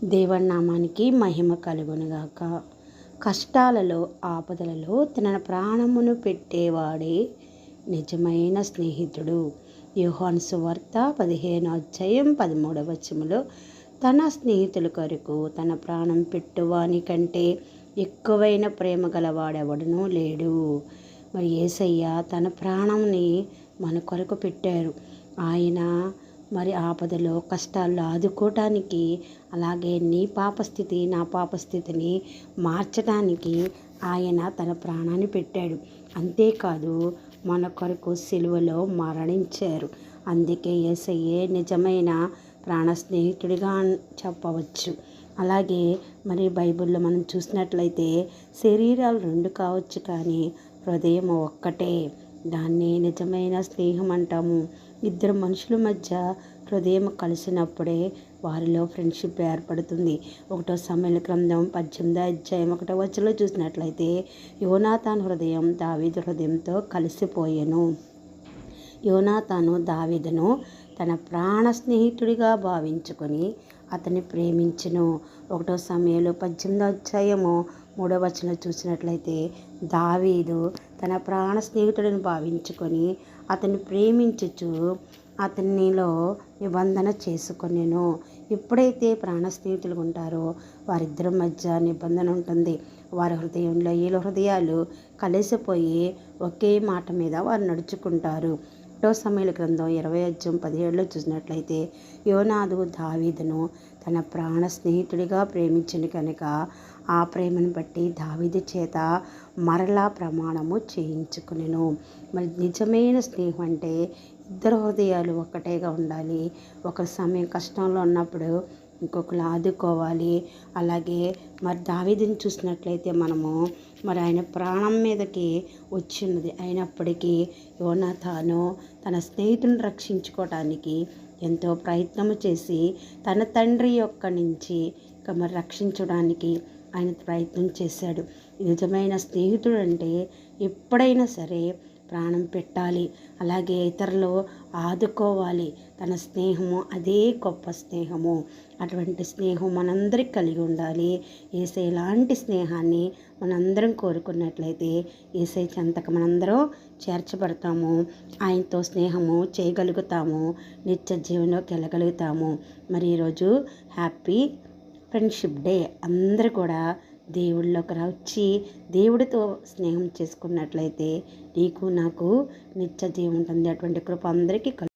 దేవుని నామానికి మహిమ కలుగునుగాక. కష్టాలలో ఆపదలలో తన ప్రాణమును పెట్టేవాడే నిజమైన స్నేహితుడు. యోహాను సువార్త 15:13 తన స్నేహితుల కొరకు తన ప్రాణం పెట్టువాని కంటే ఎక్కువైన ప్రేమ గలవాడెవడనూ లేడు. మరి యేసయ్య తన ప్రాణంని మన కొరకు పెట్టారు. ఆయన మరి ఆపదలో కష్టాల్లో ఆదుకోవటానికి, అలాగే నీ పాపస్థితి నా పాపస్థితిని మార్చడానికి ఆయన తన ప్రాణాన్ని పెట్టాడు. అంతేకాదు మన కొరకు సిలువలో మరణించారు. అందుకే యేసయ్యే నిజమైన ప్రాణ స్నేహితుడిగా చెప్పవచ్చు. అలాగే మరి బైబిల్లో మనం చూసినట్లయితే శరీరాలు 2 కావచ్చు, కానీ హృదయం ఒక్కటే. దాన్ని నిజమైన స్నేహం అంటాము. ఇద్దరు మనుషుల మధ్య హృదయం కలిసినప్పుడే వారిలో ఫ్రెండ్షిప్ ఏర్పడుతుంది. 1 సమూయేలు గ్రంథం 18:1 చూసినట్లయితే యోనాతాను హృదయం దావీదు హృదయంతో కలిసిపోయెను. యోనాతాను దావీదును తన ప్రాణ స్నేహితుడిగా భావించుకొని అతన్ని ప్రేమించెను. 1 సమూయేలు 18:3 చూసినట్లయితే దావీదు తన ప్రాణ స్నేహితుడిని భావించుకొని అతన్ని ప్రేమించుచు అతనిలో నిబంధన చేసుకొనెను. ఎప్పుడైతే ప్రాణ స్నేహితులు ఉంటారో వారిద్దరి మధ్య నిబంధన ఉంటుంది. వారి హృదయంలో వీళ్ళ హృదయాలు కలిసిపోయి ఒకే మాట మీద వారు నడుచుకుంటారు. 1 సమూయేలు గ్రంథం 20:17 చూసినట్లయితే యోనాదు దావీదును తన ప్రాణ స్నేహితుడిగా ప్రేమించిన కనుక ఆ ప్రేమను బట్టి దావీదు చేత మరలా ప్రమాణము చేయించుకునెను. మరి నిజమైన స్నేహం అంటే ఇద్దరు హృదయాలు ఒక్కటేగా ఉండాలి. ఒకరి సమయం కష్టంలో ఉన్నప్పుడు ఇంకొకరు ఆదుకోవాలి. అలాగే మరి దావీదుని చూసినట్లయితే మనము మరి ఆయన ప్రాణం మీదకి వచ్చినది అయినప్పటికీ యోనాతాను తన స్నేహితుని రక్షించుకోవటానికి ఎంతో ప్రయత్నము చేసి తన తండ్రి యొక్క నుంచి మరి రక్షించడానికి ఆయన ప్రయత్నం చేశాడు. నిజమైన స్నేహితుడు అంటే ఎప్పుడైనా సరే ప్రాణం పెట్టాలి, అలాగే ఇతరులు ఆదుకోవాలి. తన స్నేహము అదే గొప్ప స్నేహము. అటువంటి స్నేహం మనందరికి కలిగి ఉండాలి. యేసయ్య లాంటి స్నేహాన్ని మనందరం కోరుకున్నట్లయితే యేసయ్య చెంతకు మనందరం చేర్చబడతాము. ఆయనతో స్నేహము చేయగలుగుతాము, నిత్య జీవనంలోకి వెళ్ళగలుగుతాము. మరి ఈరోజు హ్యాపీ ఫ్రెండ్షిప్ డే. అందరూ కూడా దేవుళ్ళలోకి వచ్చి దేవుడితో స్నేహం చేసుకున్నట్లయితే నీకు నాకు నిత్య జీవం ఉంటుంది. అటువంటి కృప అందరికీ